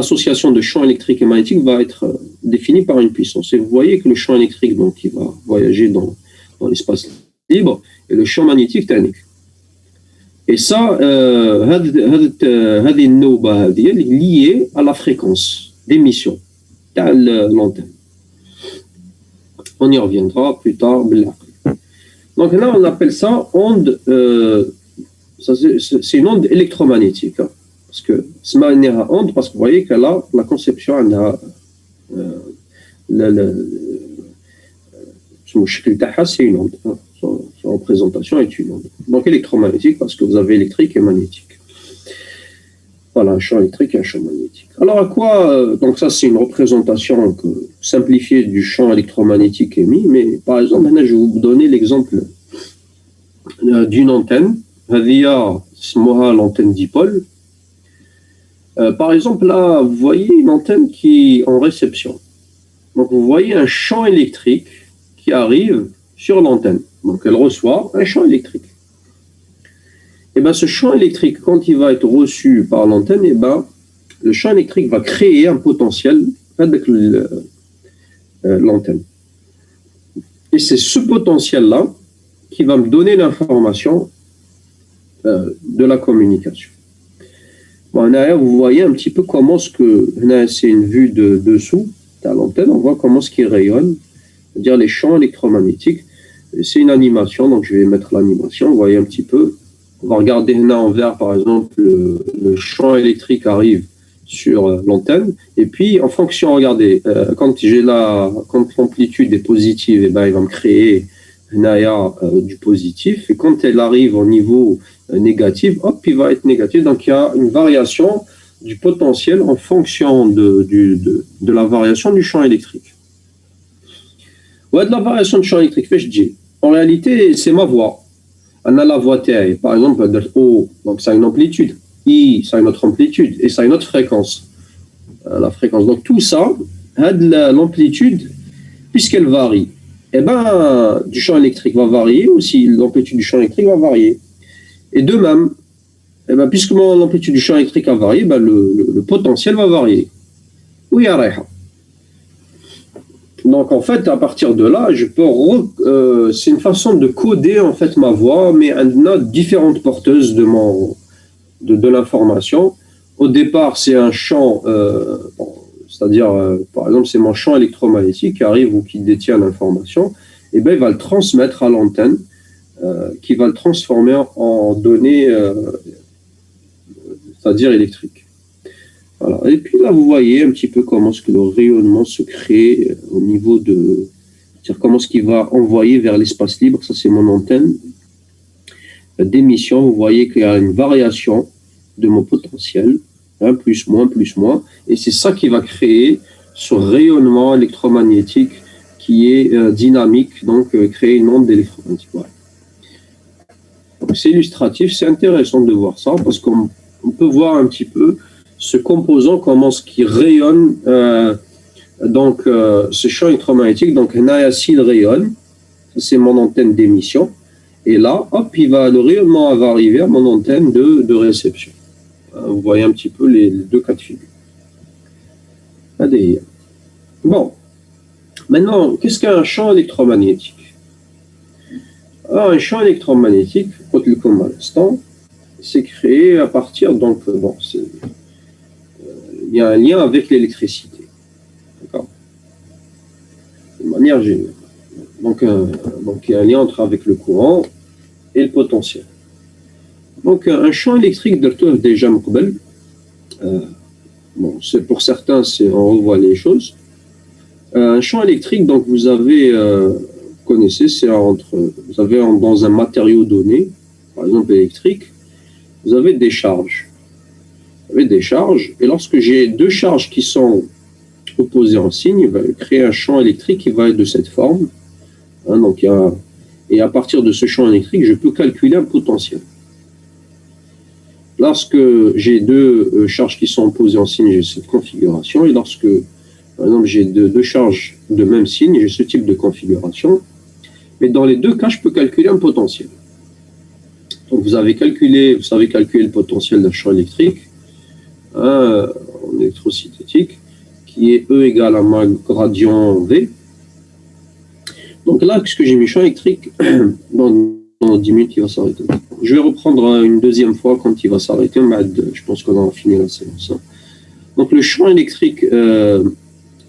l'association de champ électrique et magnétique va être définie par une puissance. Et vous voyez que le champ électrique, donc, il va voyager dans l'espace libre, et le champ magnétique, tanique. Et ça, هذه النوبة هذه liée à la fréquence d'émission de l'antenne. On y reviendra plus tard. Donc là, on appelle ça onde, c'est une onde électromagnétique. Hein, parce que c'est une onde, parce que vous voyez qu'elle a la conception, c'est une onde. Hein, son représentation est une onde. Donc électromagnétique, parce que vous avez électrique et magnétique. Voilà, un champ électrique et un champ magnétique. Alors à quoi, donc ça c'est une représentation simplifiée du champ électromagnétique émis, mais par exemple, maintenant je vais vous donner l'exemple d'une antenne, l'antenne dipôle. Par exemple, là, vous voyez une antenne qui est en réception. Donc vous voyez un champ électrique qui arrive sur l'antenne. Donc elle reçoit un champ électrique. Et bien ce champ électrique, quand il va être reçu par l'antenne, et ben le champ électrique va créer un potentiel avec l'antenne. Et c'est ce potentiel-là qui va me donner l'information de la communication. Bon, là, vous voyez un petit peu comment ce que, là, c'est une vue de dessous de l'antenne, on voit comment ce qui rayonne, c'est-à-dire les champs électromagnétiques. C'est une animation, donc je vais mettre l'animation, vous voyez un petit peu. On va regarder là en vert, par exemple, le champ électrique arrive sur l'antenne. Et puis, en fonction, regardez, quand l'amplitude est positive, eh ben, il va me créer du positif. Et quand elle arrive au niveau négatif, hop, il va être négatif. Donc, il y a une variation du potentiel en fonction de la variation du champ électrique. Ouais, de la variation du champ électrique, je dis. En réalité, c'est ma voix. On a la voix T, par exemple, O, donc ça a une amplitude. I, ça a une autre amplitude. Et ça a une autre fréquence. La fréquence. Donc tout ça, l'amplitude, puisqu'elle varie, eh ben, du champ électrique va varier aussi. L'amplitude du champ électrique va varier. Et de même, eh ben, puisque l'amplitude du champ électrique a varié, ben, le potentiel va varier. Oui, Arayha. Donc en fait, à partir de là, je peux c'est une façon de coder en fait ma voix, mais on a différentes porteuses de l'information. Au départ, c'est un champ, c'est-à-dire par exemple, c'est mon champ électromagnétique qui arrive ou qui détient l'information. Et ben, il va le transmettre à l'antenne, qui va le transformer en données, c'est-à-dire électriques. Voilà. Et puis là, vous voyez un petit peu comment est-ce que le rayonnement se crée au niveau de... C'est-à-dire comment est-ce qu'il va envoyer vers l'espace libre. Ça, c'est mon antenne d'émission. Vous voyez qu'il y a une variation de mon potentiel, hein, plus, moins. Et c'est ça qui va créer ce rayonnement électromagnétique qui est dynamique, donc créer une onde électromagnétique. Ouais. C'est illustratif, c'est intéressant de voir ça parce qu'on peut voir un petit peu ce composant, comment ce qui rayonne, ce champ électromagnétique, donc s'il rayonne, c'est mon antenne d'émission, et là, hop, le rayonnement va arriver à mon antenne de réception. Vous voyez un petit peu les deux cas de figure. Bon, maintenant, qu'est-ce qu'un champ électromagnétique? Alors, un champ électromagnétique, comme à l'instant, c'est créé à partir, donc, bon, il y a un lien avec l'électricité. D'accord. De manière générale. Donc, il y a un lien avec le courant et le potentiel. Donc, un champ électrique déjà c'est pour certains, on revoit les choses. Un champ électrique, donc vous avez, vous connaissez, vous avez dans un matériau donné, par exemple électrique, vous avez des charges. Et lorsque j'ai deux charges qui sont opposées en signe, il va créer un champ électrique qui va être de cette forme. Hein, et à partir de ce champ électrique, je peux calculer un potentiel. Lorsque j'ai deux charges qui sont opposées en signe, j'ai cette configuration. Et lorsque, par exemple, j'ai deux charges de même signe, j'ai ce type de configuration. Mais dans les deux cas, je peux calculer un potentiel. Donc vous savez calculer le potentiel d'un champ électrique. hein, en électrosynthétique, qui est E égale à ma gradient V. Donc là, puisque j'ai mis champ électrique, dans 10 minutes, il va s'arrêter. Je vais reprendre une deuxième fois quand il va s'arrêter. Je pense qu'on a fini la séance. Donc le champ électrique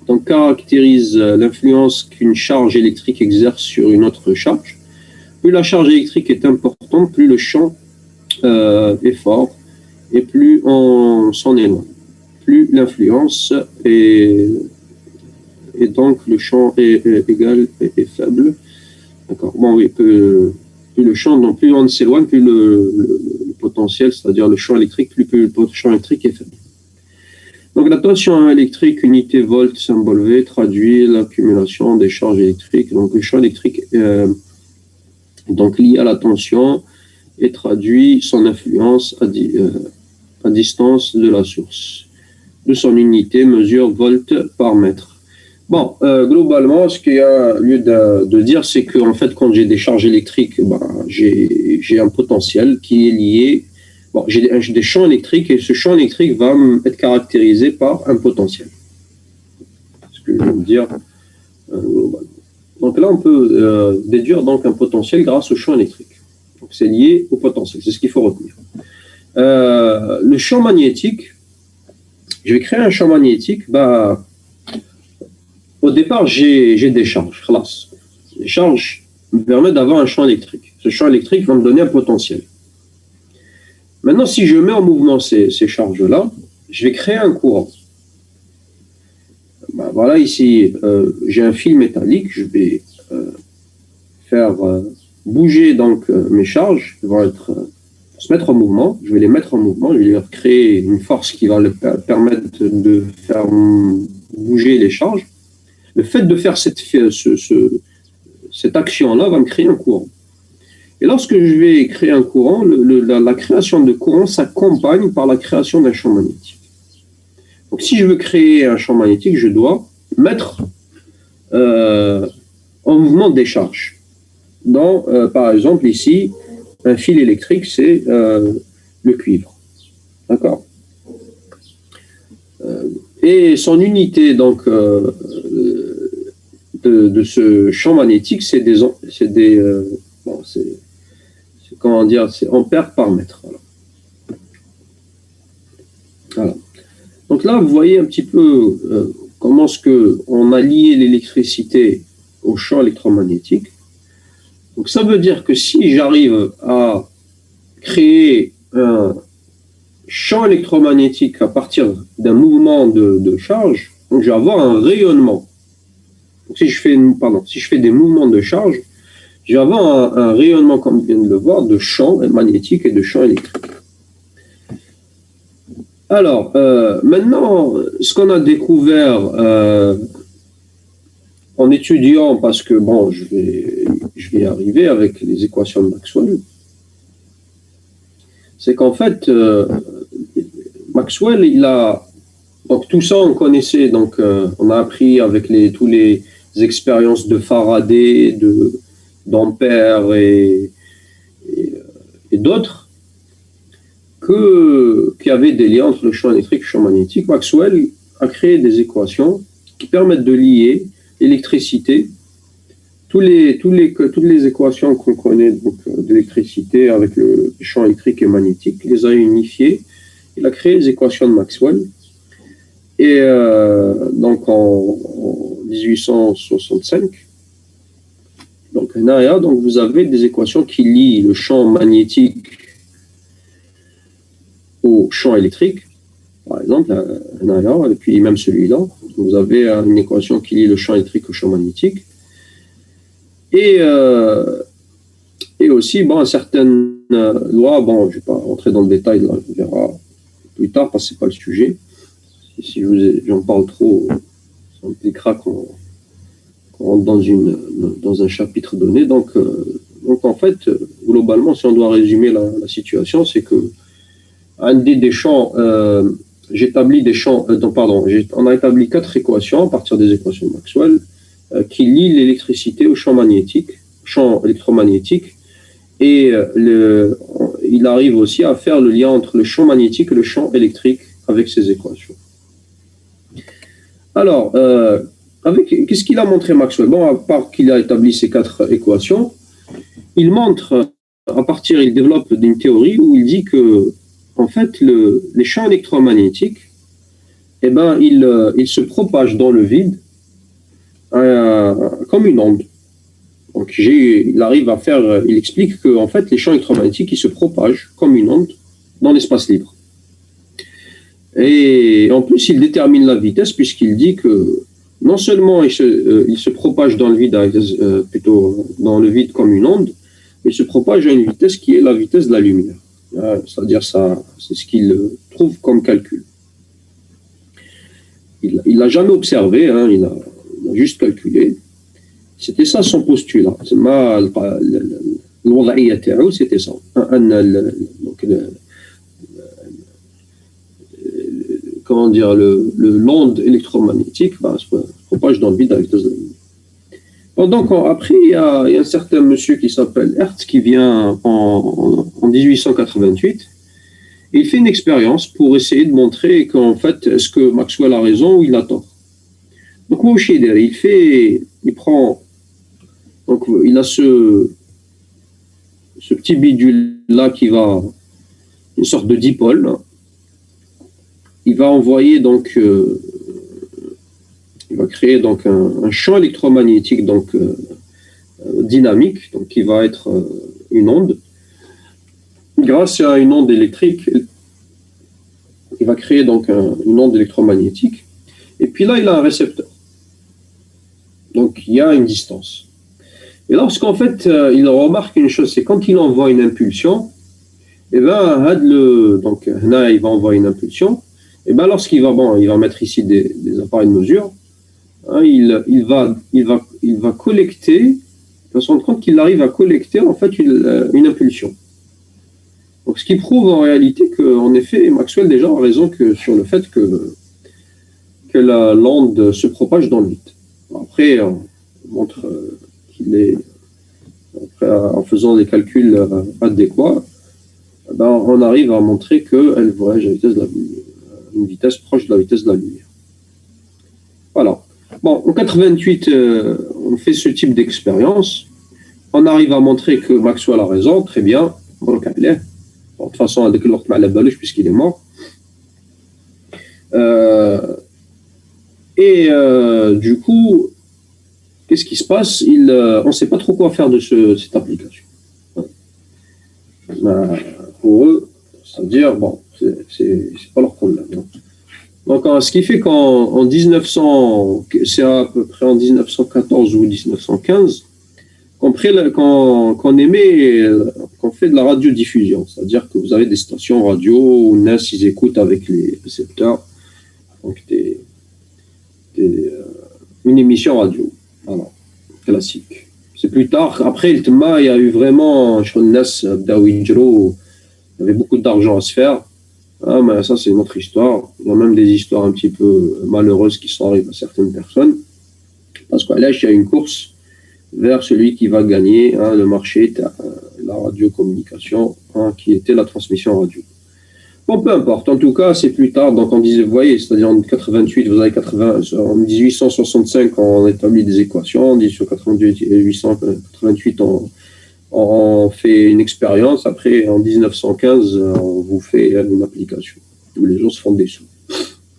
donc, caractérise l'influence qu'une charge électrique exerce sur une autre charge. Plus la charge électrique est importante, plus le champ est fort et plus on s'en éloigne. Plus l'influence est et donc le champ est égal et faible. D'accord. Bon, oui, plus le champ, donc plus on s'éloigne, plus le potentiel, c'est-à-dire le champ électrique, plus le champ électrique est faible. Donc la tension électrique, unité volt, symbole V, traduit l'accumulation des charges électriques. Donc le champ électrique est donc lié à la tension et traduit son influence à distance de la source. De son unité mesure volt par mètre. Bon, globalement, ce qu'il y a lieu de dire, c'est qu'en fait, quand j'ai des charges électriques, j'ai un potentiel qui est lié. Bon, j'ai des champs électriques et ce champ électrique va être caractérisé par un potentiel. C'est ce que je veux dire globalement. Donc là, on peut déduire donc un potentiel grâce au champ électrique. Donc c'est lié au potentiel, c'est ce qu'il faut retenir. Le champ magnétique, je vais créer un champ magnétique. Au départ, j'ai des charges. Les charges me permettent d'avoir un champ électrique. Ce champ électrique va me donner un potentiel. Maintenant, si je mets en mouvement ces charges-là, je vais créer un courant. Voilà, ici, j'ai un fil métallique. Je vais faire bouger donc mes charges. Elles vont se mettre en mouvement. Je vais les mettre en mouvement. Je vais leur créer une force qui va leur permettre de faire bouger les charges. Le fait de faire cette action-là va me créer un courant. Et lorsque je vais créer un courant, la création de courant s'accompagne par la création d'un champ magnétique. Donc si je veux créer un champ magnétique, je dois mettre en mouvement des charges. Par exemple, ici, un fil électrique, c'est le cuivre. D'accord ? Et son unité donc de ce champ magnétique, c'est comment dire, c'est ampères par mètre. Voilà. Donc là, vous voyez un petit peu comment est-ce qu'on a lié l'électricité au champ électromagnétique. Donc ça veut dire que si j'arrive à créer un champ électromagnétique à partir d'un mouvement de charge, donc je vais avoir un rayonnement. Donc si je fais des mouvements de charge, je vais avoir un rayonnement, comme on vient de le voir, de champ magnétique et de champ électrique. Alors, maintenant, ce qu'on a découvert en étudiant, parce que, bon, je vais y arriver avec les équations de Maxwell, c'est qu'en fait, Maxwell, donc tout ça on connaissait, donc on a appris avec toutes les expériences de Faraday, d'Ampère et d'autres, qu'il y avait des liens entre le champ électrique et le champ magnétique. Maxwell a créé des équations qui permettent de lier l'électricité, toutes les équations qu'on connaît d'électricité avec le champ électrique et magnétique, il les a unifiées. Il a créé les équations de Maxwell. Et donc en 1865, donc vous avez des équations qui lient le champ magnétique au champ électrique, par exemple, et puis même celui-là. Vous avez une équation qui lie le champ électrique au champ magnétique. Et aussi, certaines lois, je ne vais pas rentrer dans le détail, là, on verra plus tard, parce que ce n'est pas le sujet. Si j'en parle trop, ça impliquera qu'on rentre dans un chapitre donné. Donc en fait, globalement, si on doit résumer la situation, c'est que des champs, on a établi 4 équations à partir des équations de Maxwell qui lient l'électricité au champ magnétique, champ électromagnétique, et il arrive aussi à faire le lien entre le champ magnétique et le champ électrique avec ces équations. Alors, qu'est-ce qu'il a montré Maxwell? Bon, à part qu'il a établi ces 4 équations, il montre, il développe une théorie où il dit que, en fait, les champs électromagnétiques, eh ben, ils se propagent dans le vide comme une onde. Donc, il explique que, en fait, les champs électromagnétiques, ils se propagent comme une onde dans l'espace libre. Et en plus, il détermine la vitesse puisqu'il dit que non seulement il se propage dans le vide, plutôt dans le vide comme une onde, mais il se propage à une vitesse qui est la vitesse de la lumière. C'est-à-dire ça, c'est ce qu'il trouve comme calcul. Il l'a jamais observé, hein, il a juste calculé. C'était ça son postulat. C'était ça. Comment dire, l'onde électromagnétique se propage dans le vide avec des lumière. Pendant qu'après, il y a un certain monsieur qui s'appelle Hertz qui vient en 1888. Et il fait une expérience pour essayer de montrer qu'en fait, est-ce que Maxwell a raison ou il a tort. Donc, il a ce petit bidule-là qui va, une sorte de dipôle. Il va envoyer donc, il va créer donc un champ électromagnétique donc dynamique, donc qui va être une onde. Grâce à une onde électrique, il va créer donc une onde électromagnétique. Et puis là, il a un récepteur. Donc, il y a une distance. Et lorsqu'en fait, il remarque une chose, c'est quand il envoie une impulsion, et bien, donc là, il va envoyer une impulsion, et bien lorsqu'il va mettre ici des appareils de mesure, hein, il va collecter, il va se rendre compte qu'il arrive à collecter en fait une impulsion. Donc, ce qui prouve en réalité qu'en effet, Maxwell déjà a raison sur le fait que l'onde se propage dans le vide. Après, on montre qu'il est, en faisant des calculs adéquats, ben, on arrive à montrer qu'elle voyage à une vitesse proche de la vitesse de la lumière. Voilà. Bon, en 88, on fait ce type d'expérience. On arrive à montrer que Maxwell a raison, très bien. Bon, de toute façon, avec le puisqu'il est mort. Du coup, qu'est-ce qui se passe? On ne sait pas trop quoi faire de cette application. Pour eux, c'est-à-dire, bon, c'est pas leur problème. Non. Donc, ce qui fait qu'en 1900, c'est à peu près en 1914 ou 1915, qu'on fait de la radiodiffusion, c'est-à-dire que vous avez des stations radio où NAS, ils écoutent avec les récepteurs, donc une émission radio, voilà, classique. C'est plus tard, après le TMA, il y a eu vraiment, NAS, il y avait beaucoup d'argent à se faire. Ah, mais ça, c'est une autre histoire. Il y a même des histoires un petit peu malheureuses qui sont arrivées à certaines personnes. Parce que là, il y a une course vers celui qui va gagner le marché de la radiocommunication, qui était la transmission radio. Bon, peu importe. En tout cas, c'est plus tard. Donc, vous voyez, c'est-à-dire en 88, vous avez en 1865, on établit des équations. En 1888, on fait une expérience. Après, en 1915, on vous fait une application où les gens se font des sous.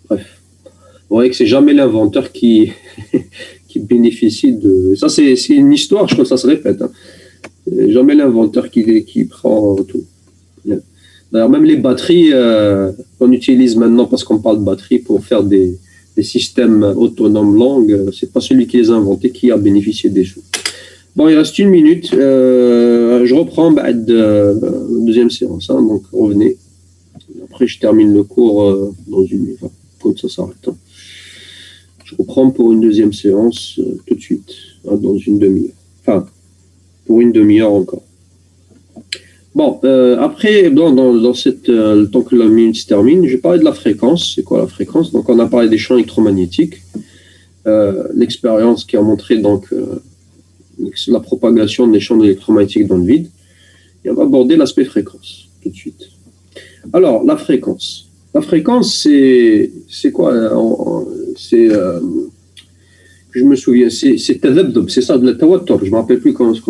Bref. Vous voyez que c'est jamais l'inventeur qui bénéficie de... Ça, c'est une histoire, je crois que ça se répète. Hein. Jamais l'inventeur qui prend tout. D'ailleurs, même les batteries qu'on utilise maintenant, parce qu'on parle de batteries pour faire des systèmes autonomes longs, c'est pas celui qui les a inventés qui a bénéficié des sous. Bon, il reste 1 minute. Je reprends deuxième séance. Hein, donc, revenez. Après, je termine le cours dans une minute. Enfin, comme ça s'arrête. Hein. Je reprends pour une deuxième séance tout de suite, dans une demi-heure. Enfin, pour une demi-heure encore. Bon, après, dans cette, le temps que la minute se termine, je vais parler de la fréquence. C'est quoi la fréquence? Donc, on a parlé des champs électromagnétiques. L'expérience qui a montré donc la propagation des champs électromagnétiques dans le vide. Et on va aborder l'aspect fréquence tout de suite. Alors, la fréquence. La fréquence, c'est quoi? C'est, je me souviens, c'est tadabdub, c'est ça, de la tawattur. Je ne me rappelle plus comment c'est.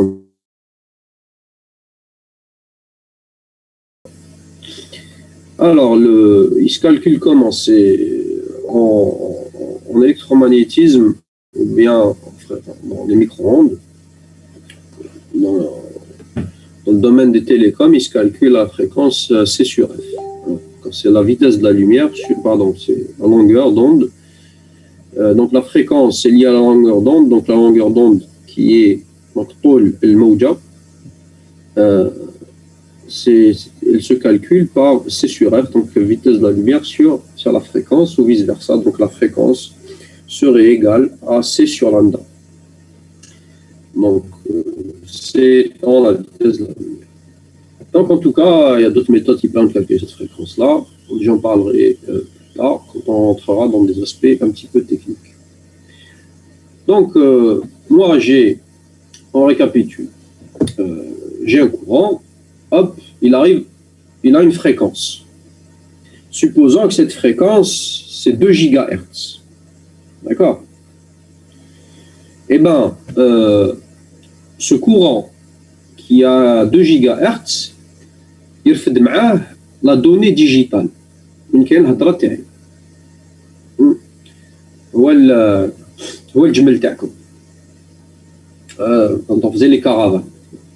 Alors, il se calcule comment? C'est en électromagnétisme, ou bien dans les micro-ondes. Dans le domaine des télécoms, il se calcule la fréquence C sur F. C'est la vitesse de la lumière, pardon, c'est la longueur d'onde. Donc la fréquence est liée à la longueur d'onde, donc la longueur d'onde qui est donc طول الموجة, elle se calcule par C sur F, donc la vitesse de la lumière sur la fréquence ou vice versa. Donc la fréquence serait égale à C sur lambda. Donc c'est dans la vitesse de la lumière. Donc en tout cas, il y a d'autres méthodes qui permettent de calculer cette fréquence-là. J'en parlerai plus tard quand on entrera dans des aspects un petit peu techniques. Donc moi on récapitule, j'ai un courant, hop, il a une fréquence. Supposons que cette fréquence, c'est 2 GHz. D'accord? Eh bien, ce courant qui a 2 GHz, يرفد معاه la donnée digitale. من كاين الهضره تاعي هو الجمل تاعكم. Quand on faisait les caravanes,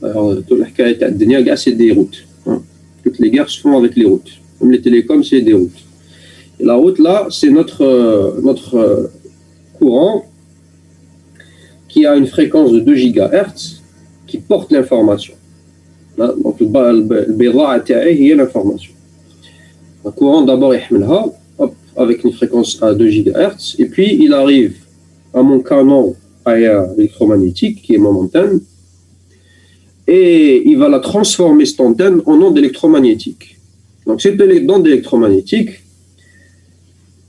toute الحكايه تاع الدنيا كاع c'est des routes. Toutes les guerres se font avec les routes. Comme les télécoms, c'est des routes. Et la route là, c'est notre courant qui a une fréquence de 2 GHz qui porte l'information. Donc le béra est l'information. Le courant d'abord avec une fréquence à 2 GHz et puis il arrive à mon canon électromagnétique qui est mon antenne et il va la transformer cette antenne en onde électromagnétique. Donc cette onde électromagnétique,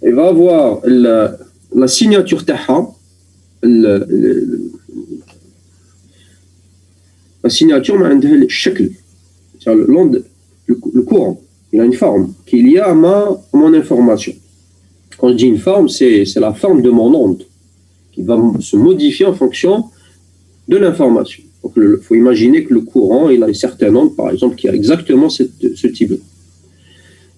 elle va avoir la signature taha, la signature m'a عندها الشكل, l'onde, le courant, il a une forme qui est liée à mon information. Quand je dis une forme, c'est la forme de mon onde qui va se modifier en fonction de l'information. Donc il faut imaginer que le courant, il a une certaine onde, par exemple, qui a exactement ce type de.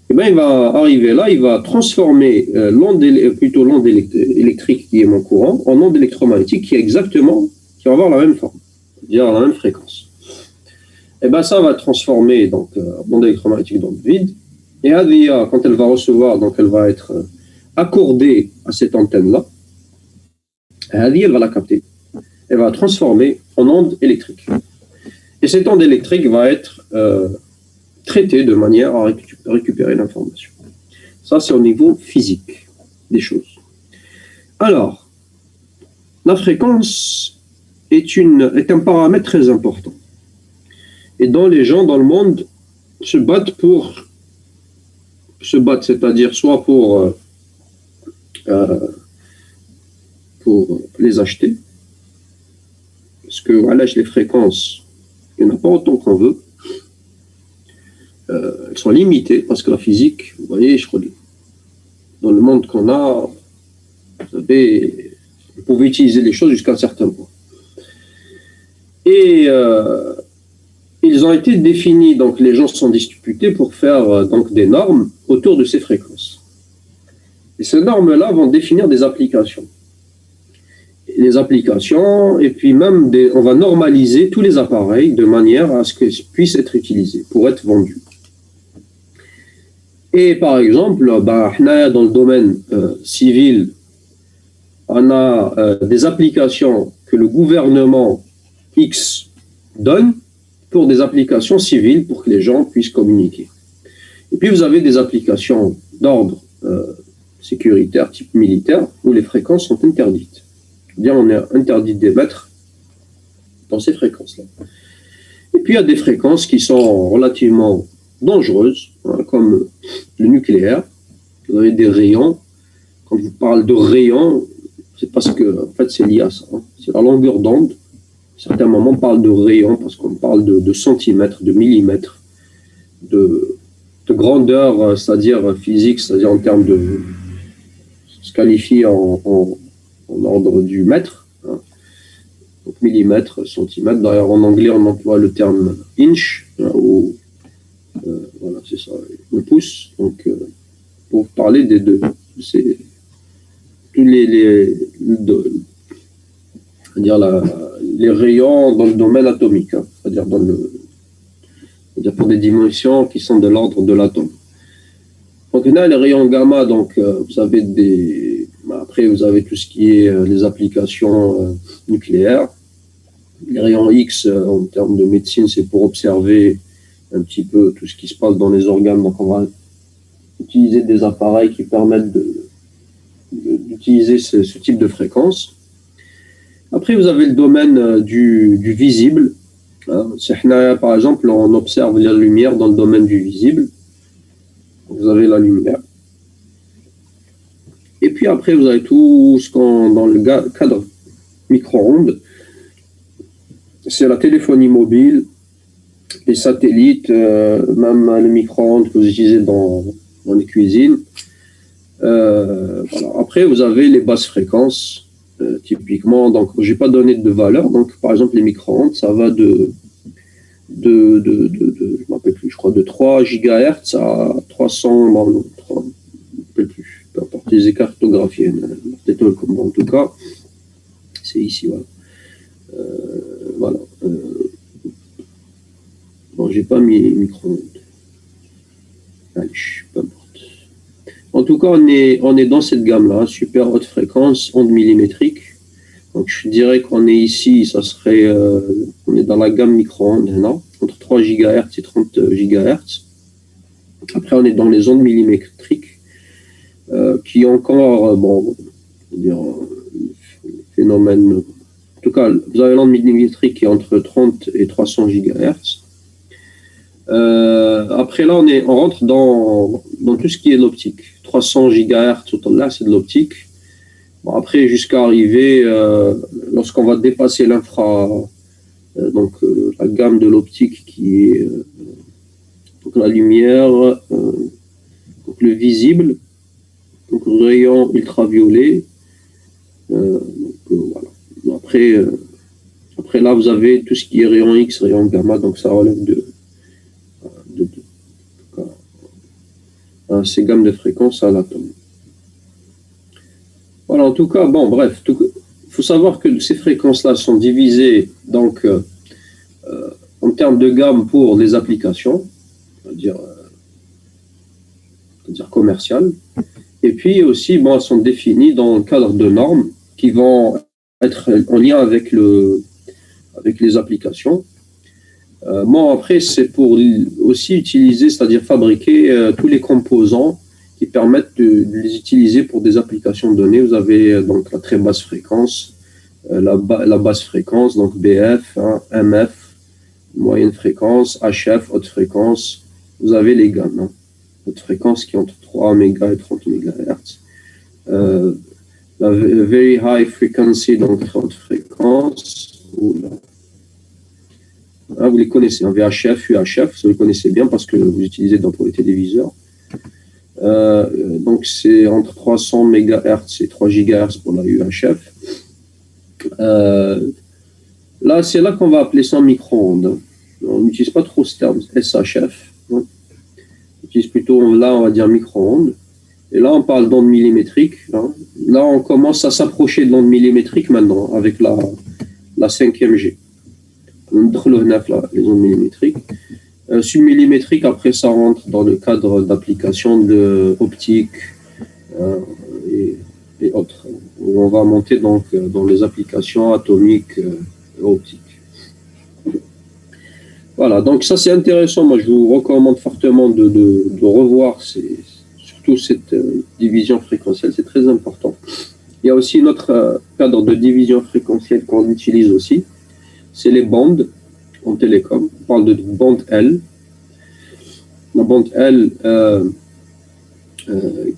Et bien, il va arriver là, il va transformer l'onde électrique qui est mon courant en onde électromagnétique qui va avoir la même forme, c'est-à-dire la même fréquence. Et bien ça va transformer donc l'onde électromagnétique dans le vide. Et Adia, quand elle va recevoir, donc elle va être accordée à cette antenne-là. Adia, elle va la capter. Elle va transformer en onde électrique. Et cette onde électrique va être traitée de manière à récupérer l'information. Ça, c'est au niveau physique des choses. Alors, la fréquence est un paramètre très important. Et dont les gens dans le monde se battent, c'est-à-dire soit pour les acheter, parce que voilà, les fréquences, il n'y en a pas autant qu'on veut. Elles sont limitées parce que la physique, vous voyez, je crois, dans le monde qu'on a, vous pouvez utiliser les choses jusqu'à un certain point. Et ils ont été définis, donc les gens se sont disputés pour faire donc des normes autour de ces fréquences. Et ces normes-là vont définir des applications. Les applications, et puis même on va normaliser tous les appareils de manière à ce qu'ils puissent être utilisés pour être vendus. Et par exemple, dans le domaine civil, on a des applications que le gouvernement X donne pour des applications civiles pour que les gens puissent communiquer. Et puis vous avez des applications d'ordre sécuritaire, type militaire, où les fréquences sont interdites. C'est-à-dire on est interdit d'émettre dans ces fréquences-là. Et puis il y a des fréquences qui sont relativement dangereuses, comme le nucléaire. Vous avez des rayons. Quand je vous parle de rayons, c'est parce que en fait, c'est lié à ça. C'est la longueur d'onde. À certains moments, on parle de rayons parce qu'on parle de centimètres, de millimètres, de grandeur, c'est-à-dire physique, c'est-à-dire en termes de, se qualifie en ordre du mètre, hein. Donc millimètre, centimètre. D'ailleurs, en anglais, on emploie le terme inch, hein, ou voilà, c'est ça, le pouce. Donc, pour parler des deux, c'est tous c'est-à-dire les rayons dans le domaine atomique, hein, c'est-à-dire pour des dimensions qui sont de l'ordre de l'atome. Donc là, les rayons gamma, donc vous avez après vous avez tout ce qui est les applications nucléaires. Les rayons X, en termes de médecine, c'est pour observer un petit peu tout ce qui se passe dans les organes. Donc on va utiliser des appareils qui permettent d'utiliser ce type de fréquence. Après, vous avez le domaine du visible. Hein. Par exemple, on observe la lumière dans le domaine du visible. Vous avez la lumière. Et puis après, vous avez tout ce qu'on, dans le cadre micro-ondes, c'est la téléphonie mobile, les satellites, même le micro-ondes que vous utilisez dans les cuisines. Voilà. Après, vous avez les basses fréquences, typiquement. Donc, je n'ai pas donné de valeur. Donc, par exemple, les micro-ondes, ça va de je ne m'appelle plus, je crois, de 3 GHz à 300, bon, non, 3, je ne m'appelle plus, peu importe, les écarts cartographiés, en tout cas, c'est ici, voilà. Voilà. Bon, j'ai pas mis micro-ondes. Allez, peu importe. En tout cas, on est dans cette gamme-là, super haute fréquence, ondes millimétriques. Donc, je dirais qu'on est ici, ça serait, on est dans la gamme micro-ondes, non, entre 3 GHz et 30 GHz. Après, on est dans les ondes millimétriques, qui ont encore, bon, dire, phénomène. En tout cas, vous avez l'onde millimétrique qui est entre 30 et 300 GHz. Après là, on rentre dans tout ce qui est l'optique. 300 GHz, autant là, c'est de l'optique. Bon, après, jusqu'à arriver, lorsqu'on va dépasser l'infra, donc la gamme de l'optique qui est donc la lumière, donc le visible, donc le rayon ultraviolet. Voilà. Après là, vous avez tout ce qui est rayon X, rayon gamma, donc ça relève de ces gammes de fréquences à l'atome. Voilà, en tout cas, bon, bref, il faut savoir que ces fréquences-là sont divisées donc en termes de gamme pour les applications, c'est-à-dire commerciales, et puis aussi, bon, elles sont définies dans le cadre de normes qui vont être en lien avec les applications. Bon, après, c'est pour aussi utiliser, c'est-à-dire fabriquer tous les composants qui permettent de les utiliser pour des applications données. Vous avez donc la très basse fréquence, la basse fréquence, donc BF, hein, MF, moyenne fréquence, HF, haute fréquence. Vous avez les gammes, hein, haute fréquence qui est entre 3 MHz et 30 MHz. La very high frequency, donc haute fréquence. Ah, vous les connaissez, hein, VHF, UHF, vous les connaissez bien parce que vous utilisez pour les téléviseurs. Donc c'est entre 300 MHz et 3 GHz pour la UHF. Là, c'est là qu'on va appeler ça micro-ondes. On n'utilise pas trop ce terme, SHF. Hein. On utilise plutôt, là, on va dire micro-ondes. Et là, on parle d'ondes millimétriques. Hein. Là, on commence à s'approcher de l'onde millimétrique maintenant, avec la 5e G. Les ondes millimétriques. Submillimétrique, après, ça rentre dans le cadre d'application de optique et autres. On va monter donc dans les applications atomiques et optiques. Voilà, donc ça c'est intéressant. Moi, je vous recommande fortement de revoir surtout cette division fréquentielle, c'est très important. Il y a aussi notre cadre de division fréquentielle qu'on utilise aussi, c'est les bandes en télécom. On parle de bande L. La bande L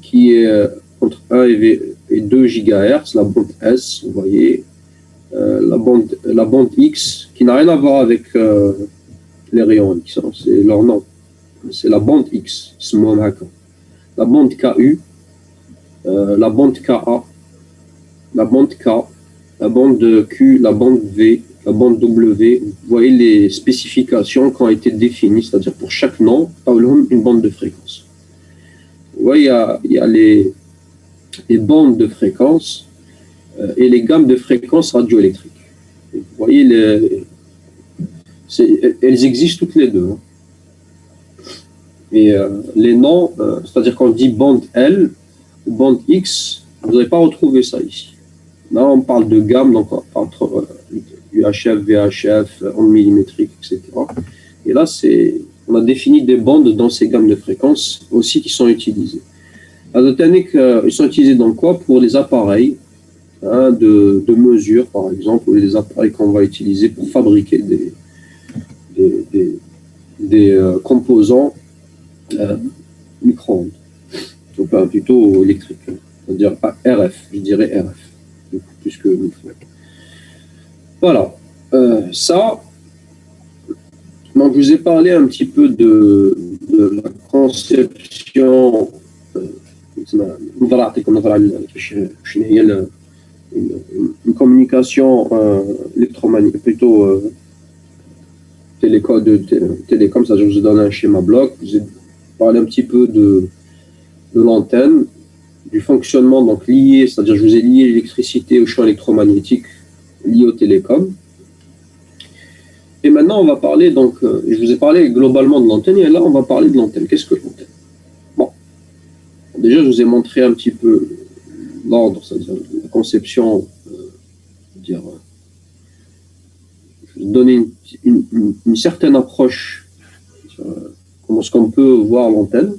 qui est entre 1 et 2 GHz, la bande S, vous voyez, la bande X qui n'a rien à voir avec les rayons X, hein, c'est leur nom. c'est la bande X, la bande KU, la bande KA, la bande K, la bande Q, la bande V, la bande W. Vous voyez les spécifications qui ont été définies, c'est-à-dire pour chaque nom, une bande de fréquence. Vous voyez, il y a les bandes de fréquence et les gammes de fréquences radioélectriques. Vous voyez, elles existent toutes les deux. Hein. Et les noms, c'est-à-dire quand on dit bande L ou bande X, vous n'allez pas retrouver ça ici. Là, on parle de gamme, donc entre UHF, VHF, ondes millimétriques, etc. Et là, on a défini des bandes dans ces gammes de fréquences aussi qui sont utilisées. Ils sont utilisés dans quoi? Pour les appareils de mesure, par exemple, ou les appareils qu'on va utiliser pour fabriquer des composants micro-ondes, ou pas, plutôt électriques, c'est-à-dire RF, je dirais RF, plus que micro. Voilà, ça, donc je vous ai parlé un petit peu de la conception, une communication électromagnétique, plutôt télécom, c'est-à-dire je vous ai donné un schéma bloc, je vous ai parlé un petit peu de l'antenne, du fonctionnement donc lié, c'est-à-dire je vous ai lié l'électricité au champ électromagnétique lié au télécom. Et maintenant on va parler donc, je vous ai parlé globalement de l'antenne, et là on va parler de l'antenne. Qu'est-ce que l'antenne? Bon, déjà je vous ai montré un petit peu l'ordre, c'est-à-dire la conception, je vais donner une certaine approche sur comment est-ce qu'on peut voir l'antenne.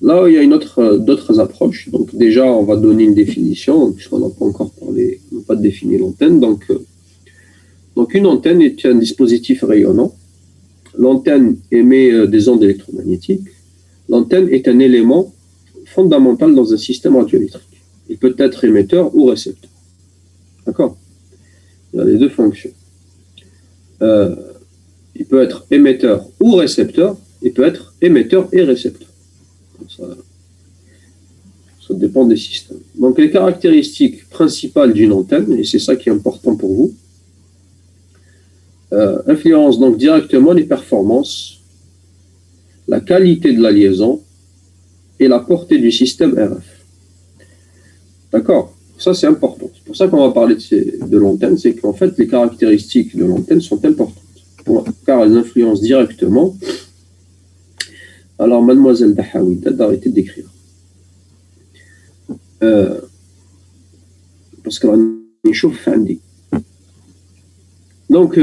Là, il y a d'autres approches. Donc déjà, on va donner une définition, puisqu'on n'a pas encore parlé, on n'a pas défini l'antenne. Donc une antenne est un dispositif rayonnant. L'antenne émet des ondes électromagnétiques. L'antenne est un élément fondamental dans un système radioélectrique. Il peut être émetteur ou récepteur. D'accord? Il y a les deux fonctions. Il peut être émetteur ou récepteur. Il peut être émetteur et récepteur. Ça dépend des systèmes. Donc les caractéristiques principales d'une antenne, et c'est ça qui est important pour vous, influencent donc directement les performances, la qualité de la liaison et la portée du système RF. D'accord? Ça c'est important. C'est pour ça qu'on va parler de l'antenne, c'est qu'en fait les caractéristiques de l'antenne sont importantes, car elles influencent directement. Alors, mademoiselle Dahawi, d'arrêter d'écrire. Parce qu'on est chaud, Fandi. Donc,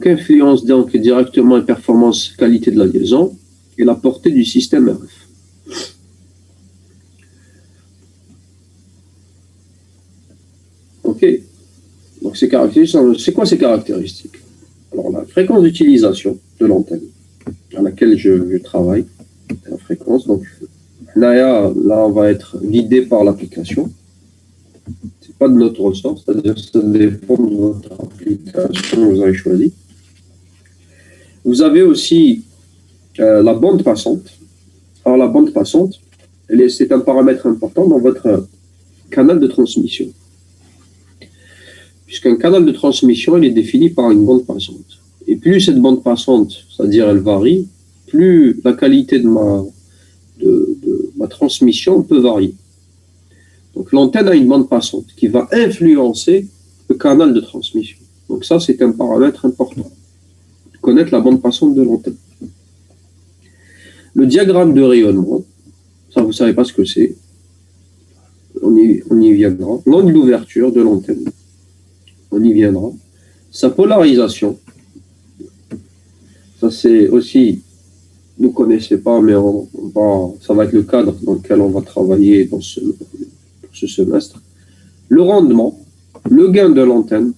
influence donc directement la performance, qualité de la liaison et la portée du système RF. Ok. Donc, c'est quoi ces caractéristiques? Alors, la fréquence d'utilisation de l'antenne à laquelle je travaille, la fréquence. Donc là, on va être guidé par l'application. C'est pas de notre ressort, c'est-à-dire que ça dépend de votre application que vous avez choisie. Vous avez aussi la bande passante. Alors la bande passante, c'est un paramètre important dans votre canal de transmission. Puisqu'un canal de transmission, il est défini par une bande passante. Et plus cette bande passante, c'est-à-dire elle varie, plus la qualité de ma transmission peut varier. Donc l'antenne a une bande passante qui va influencer le canal de transmission. Donc ça, c'est un paramètre important. Connaître la bande passante de l'antenne. Le diagramme de rayonnement, ça vous ne savez pas ce que c'est. On y viendra. L'angle d'ouverture de l'antenne, on y viendra. Sa polarisation, ça c'est aussi, vous ne connaissez pas, mais ça va être le cadre dans lequel on va travailler pour ce semestre. Le rendement, le gain de l'antenne,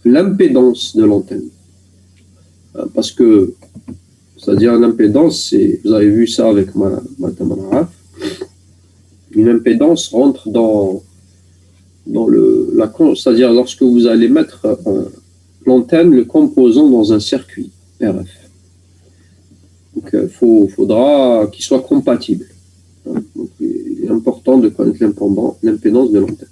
l'impédance de l'antenne. Parce que, c'est-à-dire une impédance, vous avez vu ça avec ma camarade, une impédance rentre dans c'est-à-dire lorsque vous allez mettre l'antenne, le composant dans un circuit RF. Donc, faudra qu'il soit compatible. Donc, il est important de connaître l'impédance de l'antenne.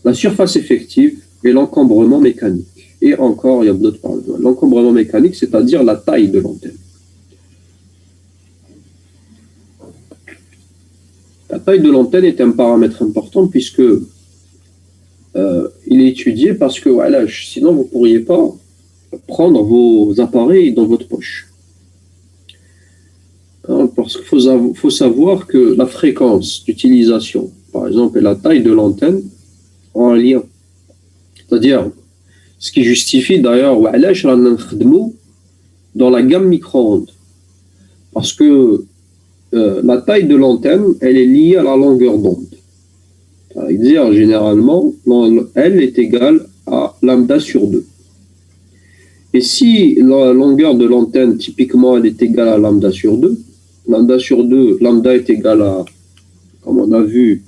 La surface effective et l'encombrement mécanique. Et encore, il y a d'autres paroles. L'encombrement mécanique, c'est-à-dire la taille de l'antenne. La taille de l'antenne est un paramètre important puisque il est étudié parce que voilà, sinon vous ne pourriez pas prendre vos appareils dans votre poche. Hein, parce qu'il faut savoir que la fréquence d'utilisation, par exemple, et la taille de l'antenne ont un lien. C'est-à-dire, ce qui justifie d'ailleurs dans la gamme micro-ondes. Parce que la taille de l'antenne, elle est liée à la longueur d'onde. C'est-à-dire, généralement, elle est égale à lambda sur 2. Et si la longueur de l'antenne, typiquement, elle est égale à lambda sur 2, lambda est égal à, comme on a vu,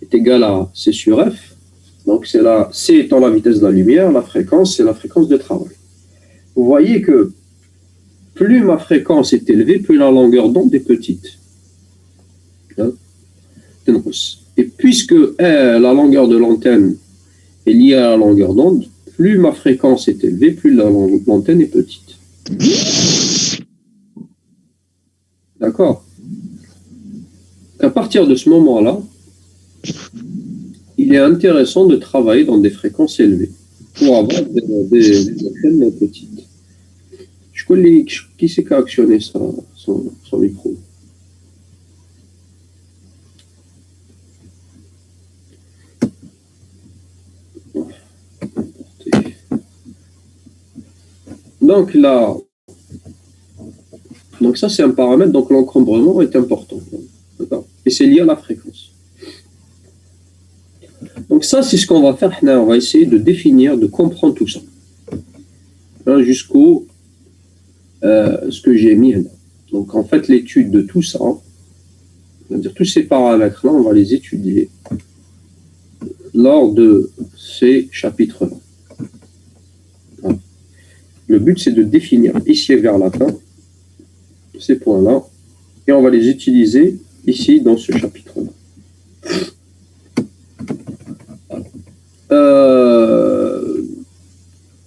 est égal à C sur F. Donc, C étant la vitesse de la lumière, la fréquence, c'est la fréquence de travail. Vous voyez que plus ma fréquence est élevée, plus la longueur d'onde est petite. Hein? Et puisque la longueur de l'antenne est liée à la longueur d'onde, plus ma fréquence est élevée, plus l'antenne est petite. D'accord? À partir de ce moment-là, il est intéressant de travailler dans des fréquences élevées pour avoir des antennes petites. Je connais qui c'est qui a actionné son micro. Donc là, ça c'est un paramètre, donc l'encombrement est important. Et c'est lié à la fréquence. Donc ça c'est ce qu'on va faire, on va essayer de définir, de comprendre tout ça. Hein, jusqu'au ce que j'ai mis là. Donc en fait l'étude de tout ça, c'est-à-dire tous ces paramètres-là, on va les étudier lors de ces chapitres-là. Le but, c'est de définir ici et vers la fin ces points-là, et on va les utiliser ici dans ce chapitre-là.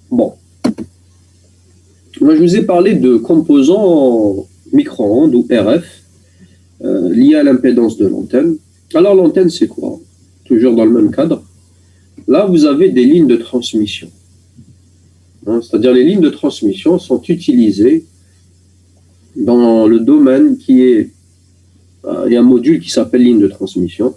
Bon. Moi, je vous ai parlé de composants micro-ondes ou RF liés à l'impédance de l'antenne. Alors, l'antenne, c'est quoi? Toujours dans le même cadre. Là, vous avez des lignes de transmission. C'est-à-dire les lignes de transmission sont utilisées dans le domaine qui est... il y a un module qui s'appelle ligne de transmission.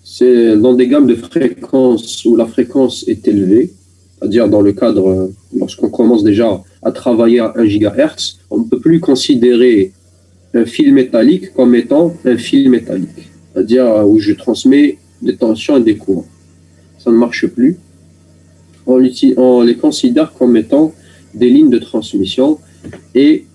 C'est dans des gammes de fréquences où la fréquence est élevée, c'est-à-dire dans le cadre, lorsqu'on commence déjà à travailler à 1 GHz, on ne peut plus considérer un fil métallique comme étant un fil métallique, c'est-à-dire où je transmets des tensions et des courants. Ça ne marche plus. On les considère comme étant des lignes de transmission et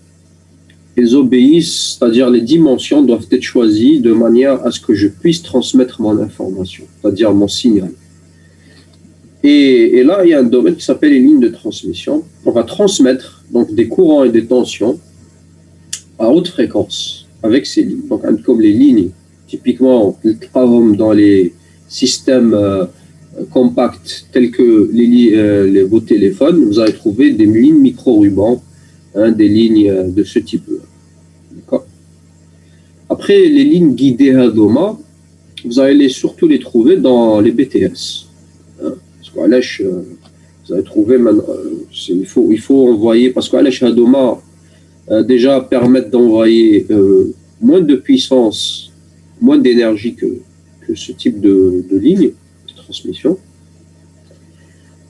elles obéissent, c'est-à-dire les dimensions doivent être choisies de manière à ce que je puisse transmettre mon information, c'est-à-dire mon signal. Et là, il y a un domaine qui s'appelle les lignes de transmission. On va transmettre donc des courants et des tensions à haute fréquence avec ces lignes. Donc, comme les lignes, typiquement, dans les systèmes compacts tels que vos téléphones, vous allez trouver des lignes micro-rubans, des lignes de ce type-là. D'accord. Après, les lignes guidées Hadoma, vous allez surtout les trouver dans les BTS. Parce qu'à l'âge, vous allez trouver maintenant, il faut envoyer, parce qu'à l'âge Hadoma, déjà permettent d'envoyer moins de puissance, moins d'énergie que ce type de ligne de transmission,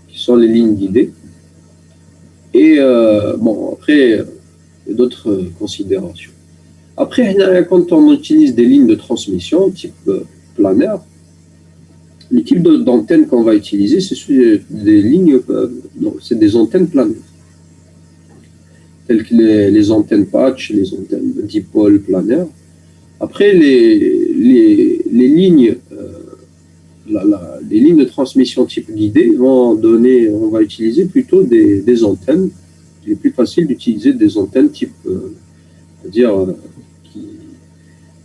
qui sont les lignes guidées. Et bon, après, il y a d'autres considérations. Après, quand on utilise des lignes de transmission type planaire, les types d'antennes qu'on va utiliser, c'est des lignes, c'est des antennes planaires, telles que les antennes patch, les antennes dipôles planaires. Après, les lignes les lignes de transmission type guidée vont donner, on va utiliser plutôt des antennes. Il est plus facile d'utiliser des antennes type, c'est-à-dire,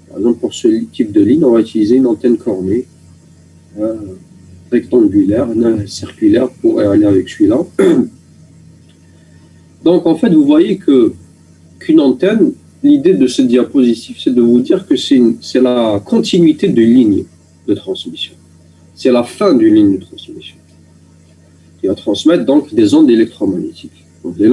par exemple, pour ce type de ligne, on va utiliser une antenne cornée, rectangulaire, circulaire pour aller avec celui-là. Donc, en fait, vous voyez qu'une antenne, l'idée de ce diapositive, c'est de vous dire que c'est la continuité de ligne de transmission. C'est la fin d'une ligne de transmission qui va transmettre donc des ondes électromagnétiques. Donc, les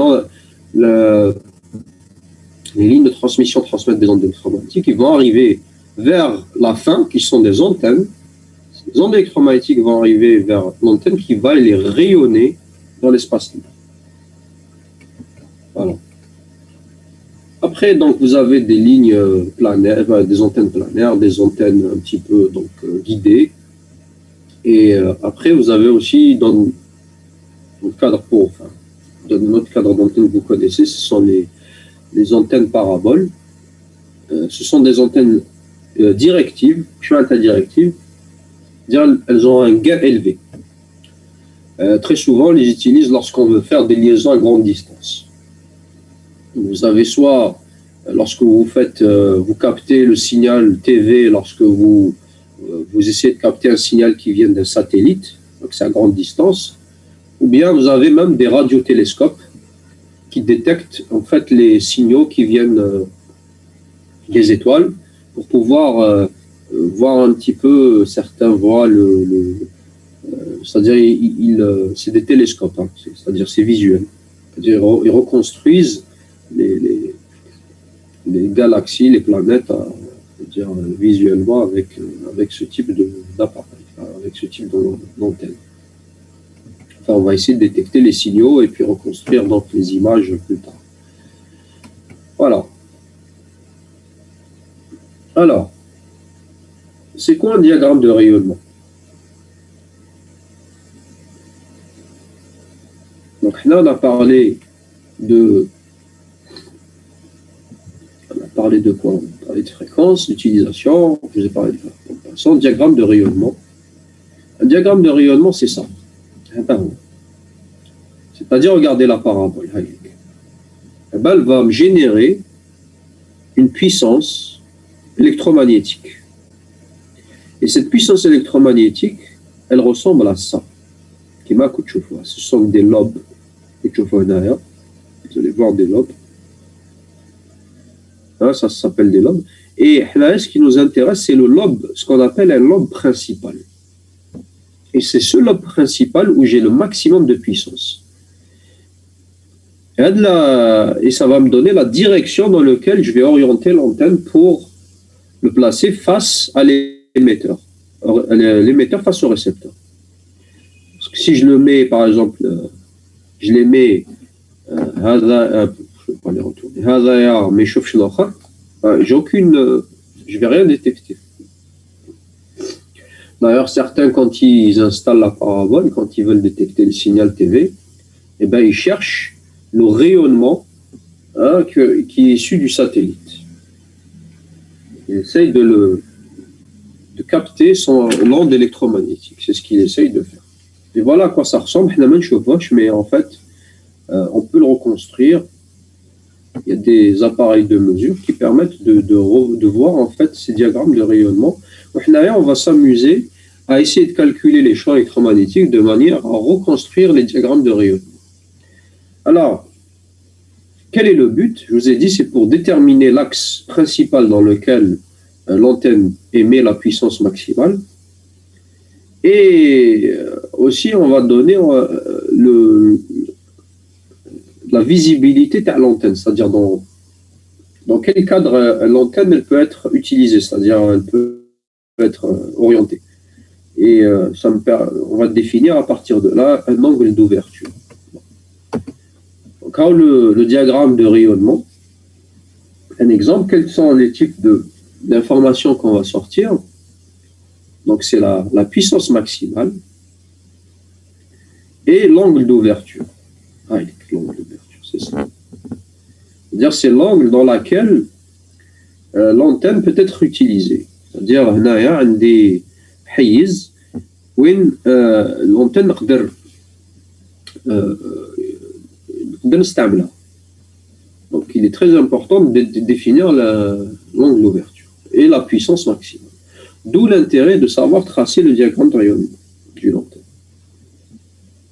lignes de transmission transmettent des ondes électromagnétiques qui vont arriver vers la fin, qui sont des antennes. Les ondes électromagnétiques vont arriver vers l'antenne qui va les rayonner dans l'espace libre. Voilà. Après, donc, vous avez des lignes planaires, des antennes planaires, des antennes un petit peu donc, guidées. Et après, vous avez aussi, dans notre cadre dans notre cadre d'antenne que vous connaissez, ce sont les antennes paraboles. Ce sont des antennes directives, interdirectives. Elles ont un gain élevé. Très souvent, on les utilise lorsqu'on veut faire des liaisons à grande distance. Vous avez soit, lorsque vous captez le signal TV, lorsque vous essayez de capter un signal qui vient d'un satellite, donc c'est à grande distance, ou bien vous avez même des radiotélescopes qui détectent en fait les signaux qui viennent des étoiles pour pouvoir voir un petit peu, certains voient c'est-à-dire c'est des télescopes, hein, c'est-à-dire c'est visuel. C'est-à-dire ils reconstruisent les galaxies, les planètes, visuellement avec ce type d'appareil, avec ce type d'antenne. Enfin, on va essayer de détecter les signaux et puis reconstruire donc les images plus tard. Voilà. Alors, c'est quoi un diagramme de rayonnement? Donc là, on a parlé de quoi? On a parlé de fréquence, d'utilisation, je vous ai parlé de façon, diagramme de rayonnement. Un diagramme de rayonnement, c'est ça. C'est-à-dire, regardez la parabole. Elle va me générer une puissance électromagnétique. Et cette puissance électromagnétique, elle ressemble à ça. Ce sont des lobes. Vous allez voir des lobes. Ça s'appelle des lobes. Et là, ce qui nous intéresse, c'est le lobe, ce qu'on appelle un lobe principal. Et c'est ce lobe principal où j'ai le maximum de puissance. Et ça va me donner la direction dans laquelle je vais orienter l'antenne pour le placer face à l'émetteur. L'émetteur face au récepteur. Parce que si je le mets, par exemple, je les mets, je ne vais pas les retourner, mais j'ai aucune, je ne vais rien détecter. D'ailleurs, certains, quand ils installent la parabole, quand ils veulent détecter le signal TV, eh ben, ils cherchent le rayonnement qui est issu du satellite. Ils essayent de capter son onde électromagnétique. C'est ce qu'ils essayent de faire. Et voilà à quoi ça ressemble. Mais en fait, on peut le reconstruire. Il y a des appareils de mesure qui permettent de voir en fait ces diagrammes de rayonnement. On va s'amuser à essayer de calculer les champs électromagnétiques de manière à reconstruire les diagrammes de rayonnement. Alors, quel est le but? Je vous ai dit, c'est pour déterminer l'axe principal dans lequel l'antenne émet la puissance maximale. Et aussi, on va donner la visibilité de l'antenne, c'est-à-dire dans quel cadre l'antenne elle peut être utilisée, c'est-à-dire elle peut être orientée. Et on va définir à partir de là un angle d'ouverture. Donc, le diagramme de rayonnement, un exemple, quels sont les types d'informations qu'on va sortir? Donc, c'est la puissance maximale et l'angle d'ouverture. L'angle d'ouverture, c'est ça. C'est-à-dire, c'est l'angle dans lequel l'antenne peut être utilisée. C'est-à-dire, il y a des hayiz, وين l'antenne نقدر نستعملها. Donc il est très important de définir l'angle d'ouverture et la puissance maximale. D'où l'intérêt de savoir tracer le diagramme de rayonnement d'une antenne.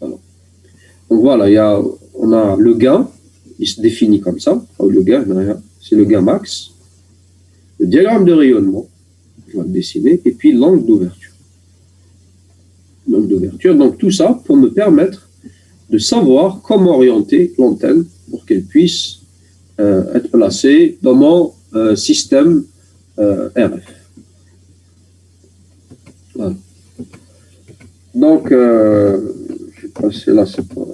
Alors, donc voilà, on a le gain, il se définit comme ça. Le gain, c'est le gain max. Le diagramme de rayonnement, je vais le dessiner, et puis l'angle d'ouverture. L'angle d'ouverture, donc tout ça pour me permettre de savoir comment orienter l'antenne pour qu'elle puisse être placée dans mon système RF. Voilà. Donc, je vais passer là, c'est pas...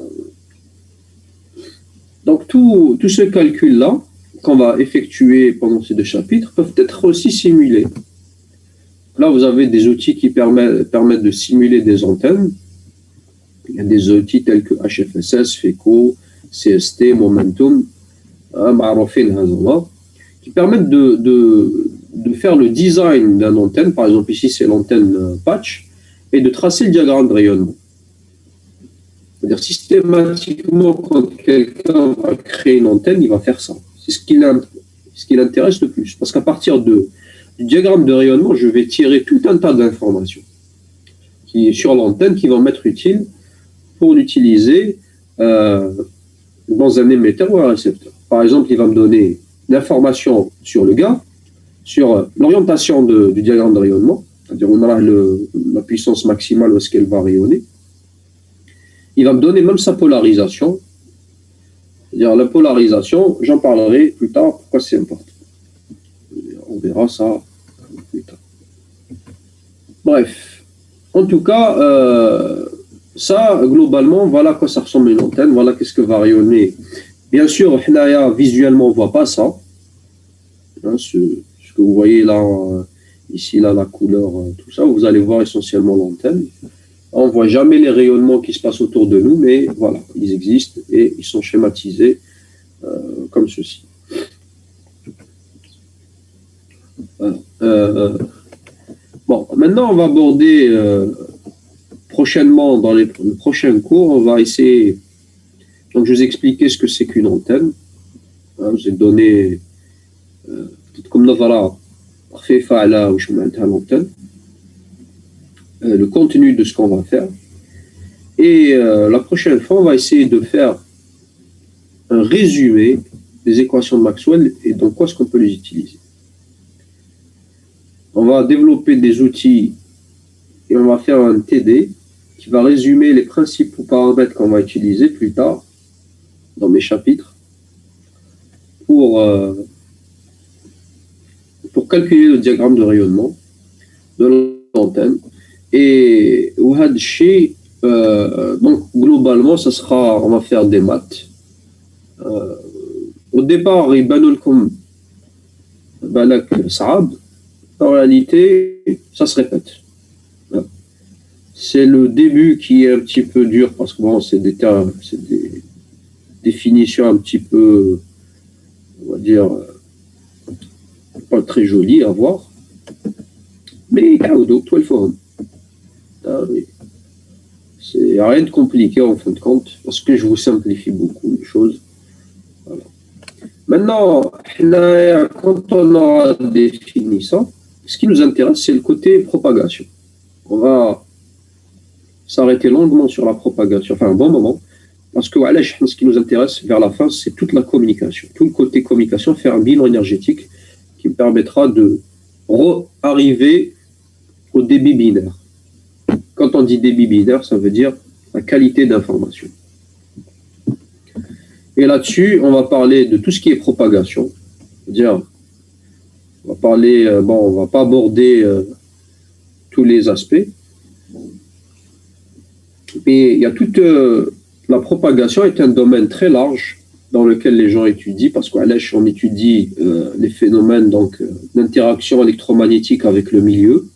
Donc, tout ce calcul-là qu'on va effectuer pendant ces deux chapitres peuvent être aussi simulés. Là, vous avez des outils qui permettent de simuler des antennes. Il y a des outils tels que HFSS, FECO, CST, Momentum, qui permettent de faire le design d'une antenne. Par exemple, ici, c'est l'antenne patch, et de tracer le diagramme de rayonnement. C'est-à-dire, systématiquement, quand quelqu'un va créer une antenne, il va faire ça. C'est ce qui l'intéresse le plus. Parce qu'à partir du diagramme de rayonnement, je vais tirer tout un tas d'informations sur l'antenne qui vont m'être utiles pour l'utiliser dans un émetteur ou un récepteur. Par exemple, il va me donner l'information sur le gain, sur l'orientation du diagramme de rayonnement, c'est-à-dire on aura la puissance maximale où est-ce qu'elle va rayonner. Il va me donner même sa polarisation. C'est-à-dire la polarisation, j'en parlerai plus tard, pourquoi c'est important. On verra ça plus tard. Bref, en tout cas, ça, globalement, voilà à quoi ça ressemble une antenne, voilà qu'est-ce que va rayonner. Bien sûr, visuellement, on ne voit pas ça. Hein, ce que vous voyez là, ici, là, la couleur, tout ça, vous allez voir essentiellement l'antenne. On ne voit jamais les rayonnements qui se passent autour de nous, mais voilà, ils existent et ils sont schématisés comme ceci. Voilà. Bon, maintenant, on va aborder prochainement, dans les prochains cours, on va essayer. Donc, je vous ai expliqué ce que c'est qu'une antenne. Hein, je vous ai donné, peut-être comme Nazara, l'antenne. Le contenu de ce qu'on va faire. Et la prochaine fois, on va essayer de faire un résumé des équations de Maxwell et dans quoi est-ce qu'on peut les utiliser. On va développer des outils et on va faire un TD qui va résumer les principaux paramètres qu'on va utiliser plus tard dans mes chapitres pour calculer le diagramme de rayonnement de l'antenne. Et donc globalement, ça sera, on va faire des maths. Au départ, en réalité, ça se répète. C'est le début qui est un petit peu dur parce que bon, c'est des définitions un petit peu, on va dire, pas très jolies à voir. Mais tout le fond. C'est rien de compliqué en fin de compte, parce que je vous simplifie beaucoup les choses. Voilà. Maintenant, quand on aura défini ça, ce qui nous intéresse, c'est le côté propagation. On va s'arrêter longuement sur la propagation, enfin un bon moment, parce que ce qui nous intéresse vers la fin, c'est toute la communication, tout le côté communication, faire un bilan énergétique qui me permettra de arriver au débit binaire. Quand on dit débit binaire, ça veut dire la qualité d'information. Et là-dessus, on va parler de tout ce qui est propagation. C'est-à-dire, on va parler, on va pas aborder tous les aspects. Mais il y a toute la propagation est un domaine très large dans lequel les gens étudient, parce qu'à l'ECH, on étudie les phénomènes d'interaction électromagnétique avec le milieu.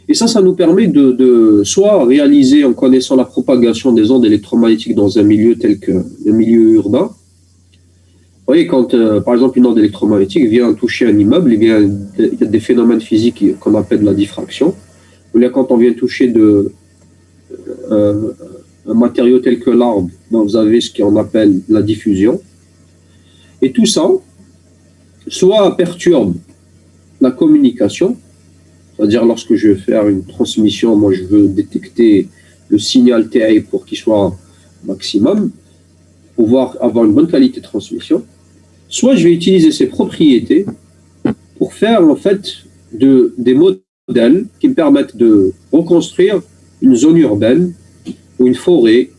Et ça nous permet de soit réaliser en connaissant la propagation des ondes électromagnétiques dans un milieu tel que le milieu urbain. Vous voyez, quand par exemple une onde électromagnétique vient toucher un immeuble, eh bien, il y a des phénomènes physiques qu'on appelle la diffraction. ou là quand on vient toucher un matériau tel que l'arbre, donc vous avez ce qu'on appelle la diffusion. Et tout ça, soit perturbe la communication, c'est-à-dire lorsque je vais faire une transmission, moi je veux détecter le signal TI pour qu'il soit maximum, pouvoir avoir une bonne qualité de transmission, soit je vais utiliser ces propriétés pour faire en fait des modèles qui me permettent de reconstruire une zone urbaine ou une forêt,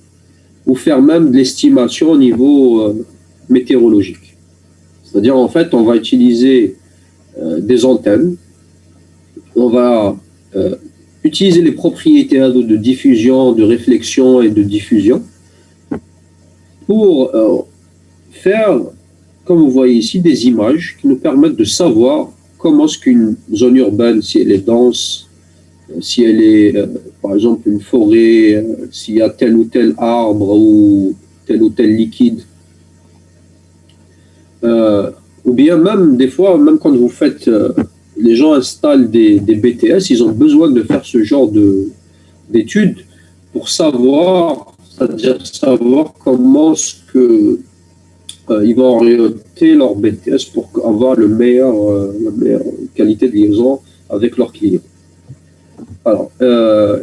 ou faire même de l'estimation au niveau météorologique. C'est-à-dire en fait on va utiliser des antennes, on va utiliser les propriétés de diffusion, de réflexion et de diffusion pour faire, comme vous voyez ici, des images qui nous permettent de savoir comment est-ce qu'une zone urbaine, si elle est dense, si elle est, par exemple, une forêt, s'il y a tel ou tel arbre ou tel liquide. Ou bien même, des fois, même quand vous faites, les gens installent des BTS, ils ont besoin de faire ce genre d'études pour savoir, c'est-à-dire savoir comment est-ce que ils vont orienter leur BTS pour avoir la meilleure qualité de liaison avec leurs clients. Alors,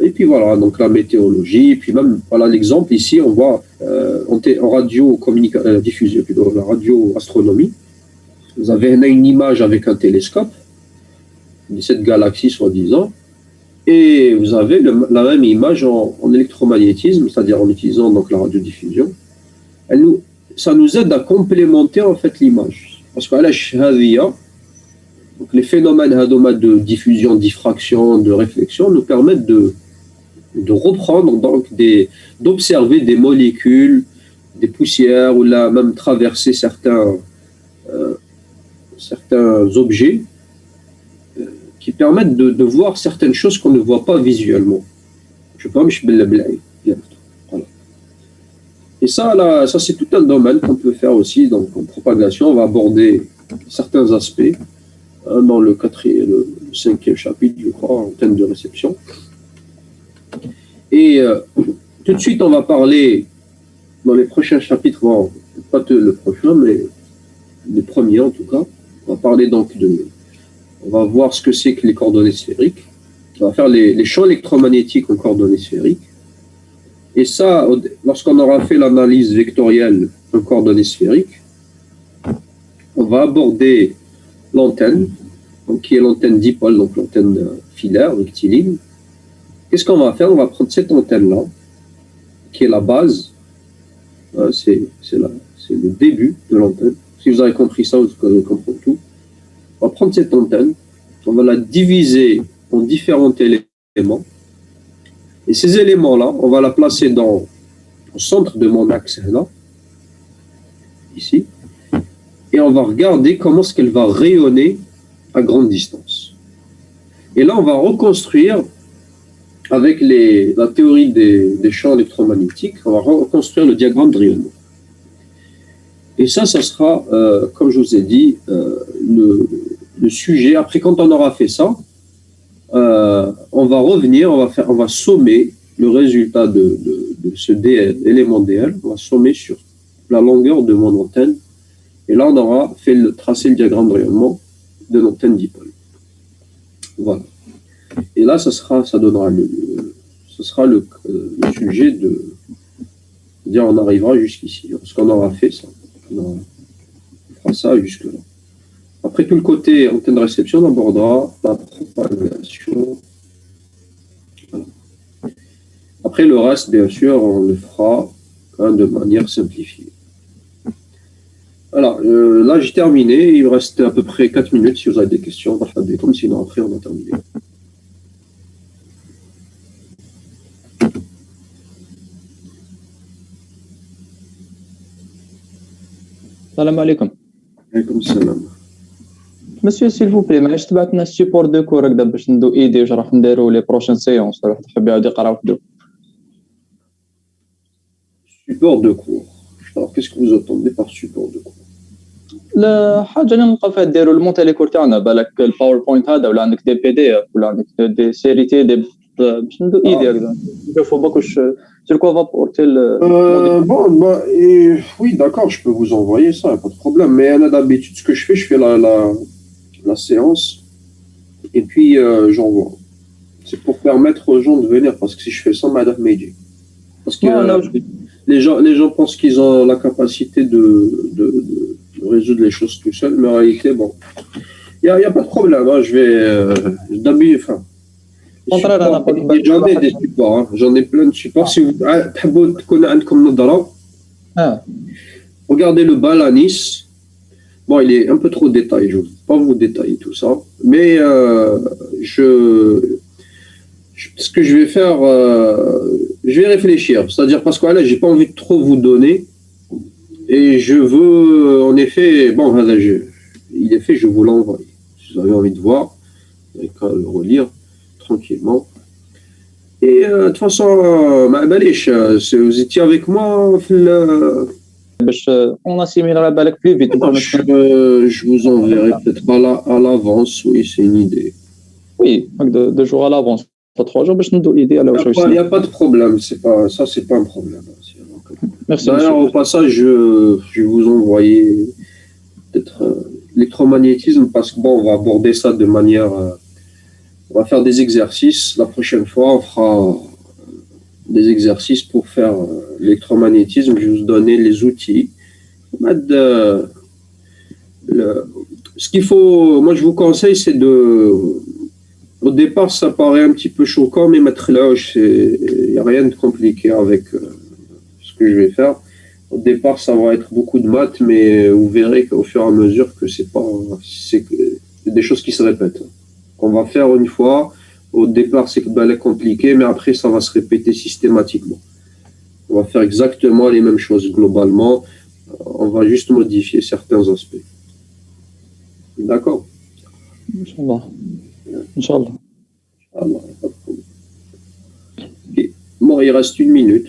et puis voilà, donc la météorologie, et puis même, voilà l'exemple ici, on voit en radio diffusion, plutôt la radioastronomie, vous avez une image avec un télescope, de cette galaxie soi-disant, et vous avez la même image en électromagnétisme, c'est-à-dire en utilisant donc la radiodiffusion. Ça nous aide à complémenter en fait l'image. Parce que donc les phénomènes de diffusion, diffraction, de réflexion nous permettent de reprendre, donc d'observer des molécules, des poussières, ou là même traverser certains objets qui permettent de voir certaines choses qu'on ne voit pas visuellement. Je pense que voilà. Et ça, là, ça c'est tout un domaine qu'on peut faire aussi. Donc en propagation, on va aborder certains aspects dans le 5e chapitre, je crois, en thème de réception. Et tout de suite, on va parler dans les prochains chapitres, bon, pas le prochain, mais les premiers en tout cas. On va parler donc on va voir ce que c'est que les coordonnées sphériques. On va faire les champs électromagnétiques en coordonnées sphériques. Et ça, lorsqu'on aura fait l'analyse vectorielle en coordonnées sphériques, on va aborder l'antenne, donc qui est l'antenne dipôle, donc l'antenne filaire, rectiligne. Qu'est-ce qu'on va faire? On va prendre cette antenne-là, qui est la base, c'est le début de l'antenne. Si vous avez compris ça, vous allez comprendre tout. On va prendre cette antenne, on va la diviser en différents éléments. Et ces éléments-là, on va la placer au centre de mon axe là, ici. Et on va regarder comment est-ce qu'elle va rayonner à grande distance. Et là, on va reconstruire, avec la théorie des champs électromagnétiques, on va reconstruire le diagramme de rayonnement. Et ça sera, comme je vous ai dit, le sujet. Après, quand on aura fait ça, on va revenir, on va sommer le résultat de ce élément DL, on va sommer sur la longueur de mon antenne. Et là, on aura tracé le diagramme de rayonnement de l'antenne dipôle. Voilà. Et là, ça donnera ce sera le sujet dire on arrivera jusqu'ici. Parce qu'on aura fait ça. On fera ça jusque-là. Après tout le côté antenne de réception, on abordera la propagation. Voilà. Après le reste, bien sûr, on le fera de manière simplifiée. Alors, là, j'ai terminé. Il me reste à peu près 4 minutes. Si vous avez des questions, on va faire des comme sinon après, on a terminé. Salam alaikum. Alaikum salam. Monsieur, s'il vous plaît, معليش تبعتنا السيبور دو كور هكذا باش ندو ايدي واش راح نديرو لي بروشين سيونس راح تحب يعاود يقرا وحده. Support de cours. Alors, qu'est-ce que vous entendez par support de cours? لا حاجه اللي نلقى فيها ديروا المونتي لي كور تاعنا بالك الباوربوينت هذا ولا عندك دي بي دي اف ولا عندك دي سيري تي دي باش ندو ايدي هكذا نشوفوا باك واش sur quoi va porter le Bon, bah, oui, d'accord, je peux vous envoyer ça, pas de problème. Mais d'habitude, ce que je fais la séance et puis j'envoie. C'est pour permettre aux gens de venir, parce que si je fais ça, madame Meiji. Parce que les gens pensent qu'ils ont la capacité de résoudre les choses tout seuls, mais en réalité, bon, il y a pas de problème. Hein, je vais d'habitude, enfin, j'en ai des supports, hein, j'en ai plein de supports. Si vous regardez le bal à Nice. Bon, il est un peu trop détaillé, je ne vais pas vous détailler tout ça, mais ce que je vais faire, je vais réfléchir. C'est-à-dire parce que là, j'ai pas envie de trop vous donner, et je veux, en effet, bon, il est fait, je vous l'envoie. Si vous avez envie de voir, vous n'avez qu'à le relire tranquillement. Et de toute façon, vous étiez avec moi. باش on assimilera بالك plus vite. Je vous enverrai peut-être à l'avance, oui, c'est une idée. Oui, deux jours à l'avance, pas 3 jours باش ندو ايدي على واش Il n'y a pas de problème, c'est pas un problème. Merci. D'ailleurs, au passage, je vais vous envoyer peut-être l'électromagnétisme, parce que bon, on va aborder ça de manière, on va faire des exercices. La prochaine fois, on fera des exercices pour faire l'électromagnétisme. Je vais vous donner les outils. Ce qu'il faut, moi je vous conseille, c'est au départ ça paraît un petit peu choquant, mais mettre là, il n'y a rien de compliqué avec ce que je vais faire. Au départ ça va être beaucoup de maths, mais vous verrez qu'au fur et à mesure que c'est des choses qui se répètent. On va faire une fois. Au départ, c'est compliqué, mais après, ça va se répéter systématiquement. On va faire exactement les mêmes choses globalement. On va juste modifier certains aspects. D'accord? Inch'Allah. Inch'Allah. Okay. Bon, il reste 1 minute.